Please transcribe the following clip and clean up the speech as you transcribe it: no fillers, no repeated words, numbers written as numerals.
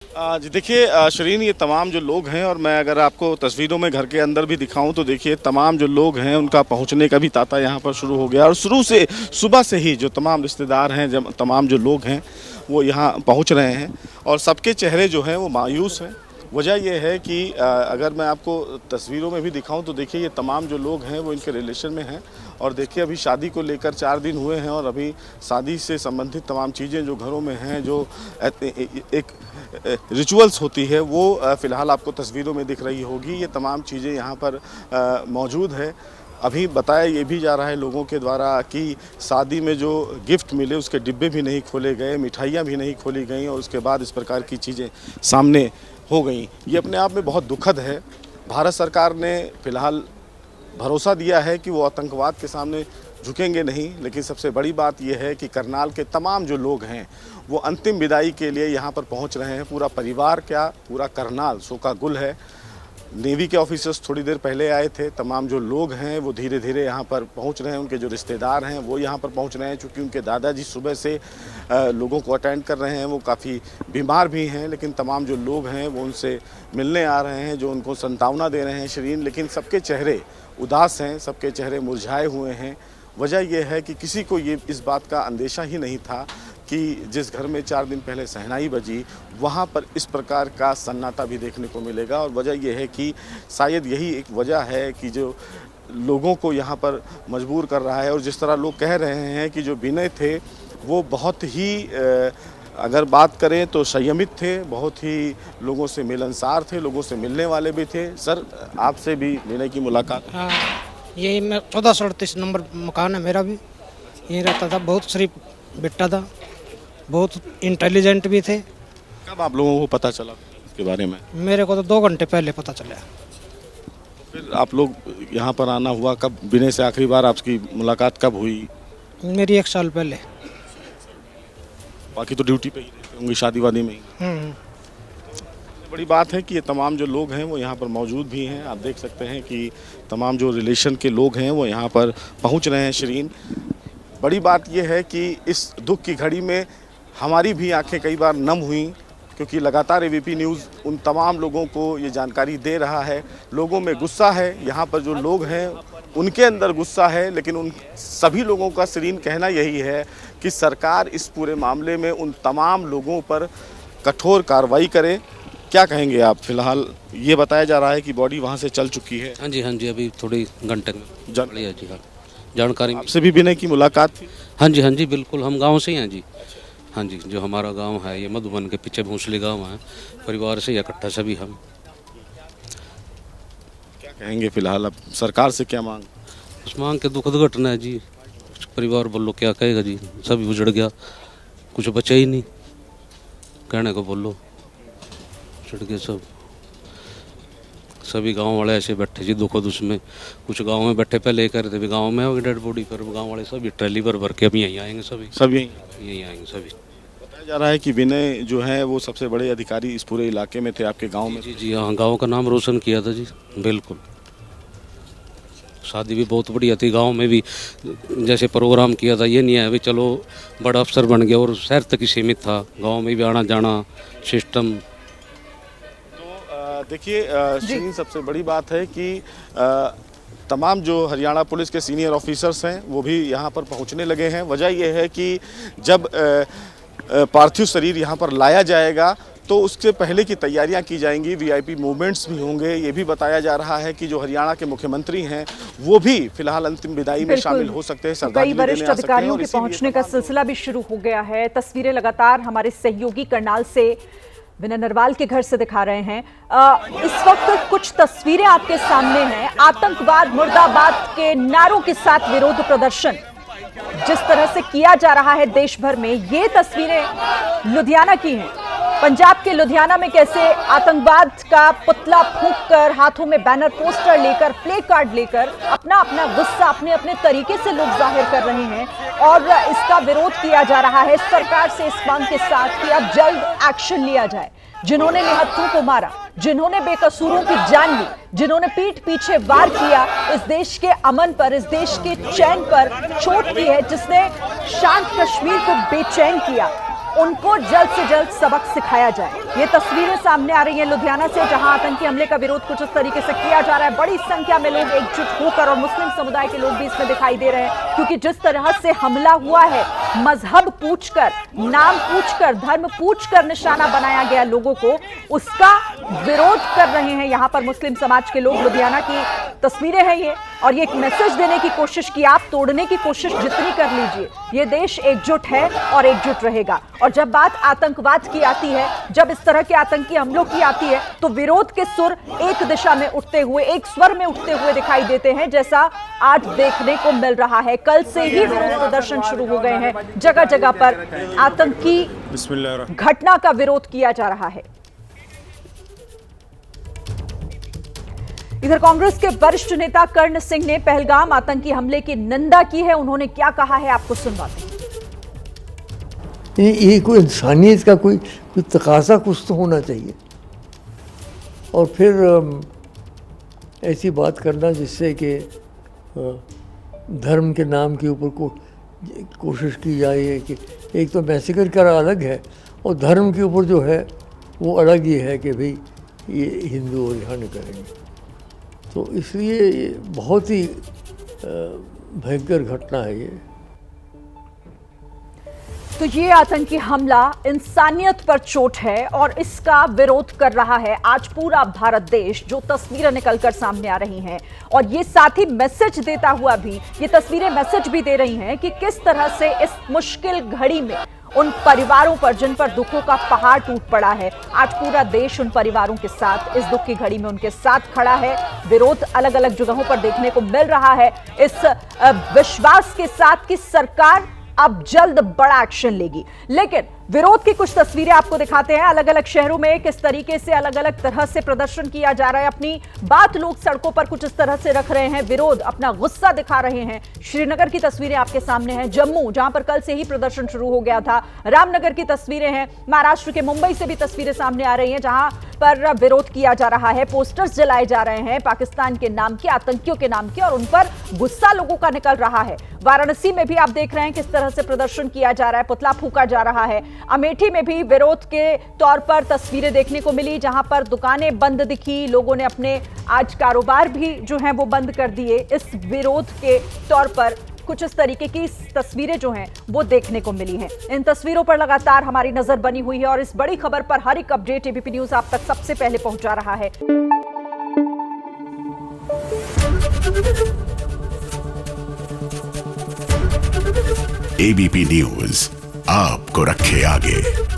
जी देखिए शरीन ये तमाम जो लोग हैं और मैं अगर आपको तस्वीरों में घर के अंदर भी दिखाऊं तो देखिए तमाम जो लोग हैं उनका पहुंचने का भी तांता यहां पर शुरू हो गया और शुरू से सुबह से ही जो तमाम रिश्तेदार हैं जब तमाम जो लोग हैं वो यहां पहुंच रहे हैं और सबके चेहरे जो हैं वो मायूस हैं। वजह यह है कि अगर मैं आपको तस्वीरों में भी दिखाऊं तो देखिए ये तमाम जो लोग हैं वो इनके रिलेशन में हैं और देखिए अभी शादी को लेकर 4 दिन हुए हैं और अभी शादी से संबंधित तमाम चीज़ें जो घरों में हैं जो एक रिचुअल्स होती है वो फ़िलहाल आपको तस्वीरों में दिख रही होगी। ये तमाम चीज़ें यहाँ पर मौजूद है। अभी बताया ये भी जा रहा है लोगों के द्वारा कि शादी में जो गिफ्ट मिले उसके डिब्बे भी नहीं खोले गए, मिठाइयाँ भी नहीं खोली गई और उसके बाद इस प्रकार की चीज़ें सामने हो गई। ये अपने आप में बहुत दुखद है। भारत सरकार ने फ़िलहाल भरोसा दिया है कि वो आतंकवाद के सामने झुकेंगे नहीं, लेकिन सबसे बड़ी बात यह है कि करनाल के तमाम जो लोग हैं वो अंतिम विदाई के लिए यहाँ पर पहुँच रहे हैं। पूरा परिवार क्या, पूरा करनाल शोका गुल है। नेवी के ऑफिसर्स थोड़ी देर पहले आए थे। तमाम जो लोग हैं वो धीरे धीरे यहाँ पर पहुँच रहे हैं। उनके जो रिश्तेदार हैं वो यहाँ पर पहुँच रहे हैं। चूँकि उनके दादाजी सुबह से लोगों को अटेंड कर रहे हैं, वो काफ़ी बीमार भी हैं, लेकिन तमाम जो लोग हैं वो उनसे मिलने आ रहे हैं, जो उनको सांत्वना दे रहे हैं शरीन। लेकिन सबके चेहरे उदास हैं, सबके चेहरे मुरझाए हुए हैं। वजह यह है कि किसी को ये इस बात का अंदेशा ही नहीं था कि जिस घर में 4 दिन पहले शहनाई बजी वहाँ पर इस प्रकार का सन्नाटा भी देखने को मिलेगा। और वजह यह है कि शायद यही एक वजह है कि जो लोगों को यहाँ पर मजबूर कर रहा है। और जिस तरह लोग कह रहे हैं कि जो विनय थे वो बहुत ही अगर बात करें तो संयमित थे, बहुत ही लोगों से मिलनसार थे, लोगों से मिलने वाले भी थे। सर आपसे भी विनय की मुलाकात। हाँ, यही मैं 1438 नंबर मकान है मेरा भी, यहीं रहता था। बहुत शरीफ बेटा था, बहुत इंटेलिजेंट भी थे। कब आप लोगों को पता चला इसके बारे में? मेरे को तो 2 घंटे पहले पता चला। फिर आप लोग यहाँ पर आना हुआ कब? विनय से आखिरी बार आपकी मुलाकात कब हुई? मेरी 1 साल पहले। बाकी तो ड्यूटी पे ही रहते होंगे, शादी वादी में ही। सबसे बड़ी बात है कि ये तमाम जो लोग हैं वो यहाँ पर मौजूद भी हैं। आप देख सकते हैं कि तमाम जो रिलेशन के लोग हैं वो यहाँ पर पहुँच रहे हैं शरीन। बड़ी बात यह है कि इस दुख की घड़ी में हमारी भी आंखें कई बार नम हुई, क्योंकि लगातार एबीपी न्यूज़ उन तमाम लोगों को ये जानकारी दे रहा है। लोगों में गुस्सा है, यहाँ पर जो लोग हैं उनके अंदर गुस्सा है, लेकिन उन सभी लोगों का शरीन कहना यही है कि सरकार इस पूरे मामले में उन तमाम लोगों पर कठोर कार्रवाई करे। क्या कहेंगे आप? फिलहाल ये बताया जा रहा है कि बॉडी वहाँ से चल चुकी है। हाँ जी, अभी थोड़ी घंटे में बढ़िया जी। हाँ, जानकारी आपसे भी विनय की मुलाकात थी? हाँ जी, बिल्कुल। हम गांव से ही हैं जी। हाँ जी, जो हमारा गांव है ये मधुबन के पीछे भूसली गांव है। परिवार से इकट्ठा सभी हम। क्या कहेंगे फिलहाल अब सरकार से क्या मांग? उस मांग के दुखद घटना है जी। परिवार बोलो क्या कहेगा जी, सभी उजड़ गया, कुछ बचा ही नहीं। कहने को बोलो उजड़ गए सब। सभी गांव वाले ऐसे बैठे जी दुखद उसमें। कुछ गांव में बैठे पहले कह रहे थे भी गांव में होगी डेड बॉडी, पर गांव वाले सभी ट्रैली भर के अभी यहीं आएंगे। सब यहीं आएंगे सभी। बताया जा रहा है कि विनय जो है वो सबसे बड़े अधिकारी इस पूरे इलाके में थे, आपके गांव में। जी हाँ, गांव का नाम रोशन किया था जी, बिल्कुल। शादी भी बहुत बढ़िया थी। गांव में भी जैसे प्रोग्राम किया था, ये नहीं है भी चलो बड़ा अफसर बन गया और शहर तक ही सीमित था। गांव में भी आना जाना सिस्टम। देखिए शरीन, सबसे बड़ी बात है कि तमाम जो हरियाणा पुलिस के सीनियर ऑफिसर्स हैं वो भी यहाँ पर पहुँचने लगे हैं। वजह यह है कि जब पार्थिव शरीर यहाँ पर लाया जाएगा तो उससे पहले की तैयारियां की जाएंगी। वीआईपी मूवमेंट्स भी होंगे। ये भी बताया जा रहा है कि जो हरियाणा के मुख्यमंत्री हैं वो भी फिलहाल अंतिम विदाई में शामिल हो सकते हैं। कई वरिष्ठ अधिकारियों के पहुंचने का सिलसिला भी शुरू हो गया है। तस्वीरें लगातार हमारे सहयोगी करनाल से विनय नरवाल के घर से दिखा रहे हैं। इस वक्त कुछ तस्वीरें आपके सामने हैं। आतंकवाद मुर्दाबाद के नारों के साथ विरोध प्रदर्शन जिस तरह से किया जा रहा है देश भर में, ये तस्वीरें लुधियाना की हैं। पंजाब के लुधियाना में कैसे आतंकवाद का पुतला फूंककर, हाथों में बैनर पोस्टर लेकर, प्ले कार्ड लेकर अपना अपना गुस्सा अपने अपने तरीके से लोग जाहिर कर रहे हैं और इसका विरोध किया जा रहा है सरकार से इस मांग के साथ कि अब जल्द एक्शन लिया जाए। जिन्होंने निहत्थों को मारा, जिन्होंने बेकसूरों की जान ली, जिन्होंने पीठ पीछे वार किया, इस देश के अमन पर, इस देश के चैन पर चोट की है, जिसने शांत कश्मीर को बेचैन किया, उनको जल्द से जल्द सबक सिखाया जाए। ये तस्वीरें सामने आ रही हैं लुधियाना से, जहां आतंकी हमले का विरोध कुछ इस तरीके से किया जा रहा है। बड़ी संख्या में लोग एकजुट होकर, और मुस्लिम समुदाय के लोग भी इसमें दिखाई दे रहे हैं, क्योंकि जिस तरह से हमला हुआ है, मजहब पूछकर, नाम पूछकर, धर्म पूछकर निशाना बनाया गया लोगों को, उसका विरोध कर रहे हैं यहां पर मुस्लिम समाज के लोग। लुधियाना की तस्वीरें हैं ये, और ये एक मैसेज देने की कोशिश की, आप तोड़ने की कोशिश जितनी कर लीजिए, ये देश एकजुट है और एकजुट रहेगा। और जब बात आतंकवाद की आती है, जब इस तरह के आतंकी हमलों की आती है, तो विरोध के सुर एक दिशा में उठते हुए, एक स्वर में उठते हुए दिखाई देते हैं, जैसा आज देखने को मिल रहा है। कल से ही विरोध प्रदर्शन शुरू हो गए हैं, जगह जगह पर आतंकी घटना का विरोध किया जा रहा है। इधर कांग्रेस के वरिष्ठ नेता कर्ण सिंह ने पहलगाम आतंकी हमले की निंदा की है। उन्होंने क्या कहा है, आपको सुनवाते हैं। ये कोई इंसानियत का कोई तकाजा कुछ तो होना चाहिए, और फिर ऐसी बात करना जिससे कि धर्म के नाम के ऊपर कोशिश की जाए कि एक तो मैसेकर का अलग है, और धर्म के ऊपर जो है वो अलग ही है कि भाई ये हिंदू और यहाँ नहीं करेंगे। तो इसलिए ये बहुत ही भयंकर घटना है ये। तो ये आतंकी हमला इंसानियत पर चोट है, और इसका विरोध कर रहा है आज पूरा भारत देश। जो तस्वीरें निकलकर सामने आ रही हैं, और ये साथ ही मैसेज देता हुआ भी, ये तस्वीरें मैसेज भी दे रही हैं कि किस तरह से इस मुश्किल घड़ी में उन परिवारों पर, जिन पर दुखों का पहाड़ टूट पड़ा है, आज पूरा देश उन परिवारों के साथ, इस दुख की घड़ी में उनके साथ खड़ा है। विरोध अलग अलग जगहों पर देखने को मिल रहा है, इस विश्वास के साथ कि सरकार अब जल्द बड़ा एक्शन लेगी। लेकिन विरोध की कुछ तस्वीरें आपको दिखाते हैं। अलग अलग शहरों में किस तरीके से अलग अलग तरह से प्रदर्शन किया जा रहा है, अपनी बात लोग सड़कों पर कुछ इस तरह से रख रहे हैं, विरोध, अपना गुस्सा दिखा रहे हैं। श्रीनगर की तस्वीरें आपके सामने हैं, जम्मू जहां पर कल से ही प्रदर्शन शुरू हो गया था, रामनगर की तस्वीरें हैं, महाराष्ट्र के मुंबई से भी तस्वीरें सामने आ रही हैं जहां पर विरोध किया जा रहा है, पोस्टर्स जलाए जा रहे हैं पाकिस्तान के नाम के, आतंकियों के नाम के, और उन पर गुस्सा लोगों का निकल रहा है। वाराणसी में भी आप देख रहे हैं किस तरह से प्रदर्शन किया जा रहा है, पुतला फूंका जा रहा है। अमेठी में भी विरोध के तौर पर तस्वीरें देखने को मिली, जहां पर दुकानें बंद दिखी, लोगों ने अपने आज कारोबार भी जो हैं वो बंद कर दिए। इस विरोध के तौर पर कुछ इस तरीके की तस्वीरें जो हैं वो देखने को मिली हैं। इन तस्वीरों पर लगातार हमारी नजर बनी हुई है, और इस बड़ी खबर पर हर एक अपडेट एबीपी न्यूज आप तक सबसे पहले पहुंचा रहा है। एबीपी न्यूज आपको रखे आगे।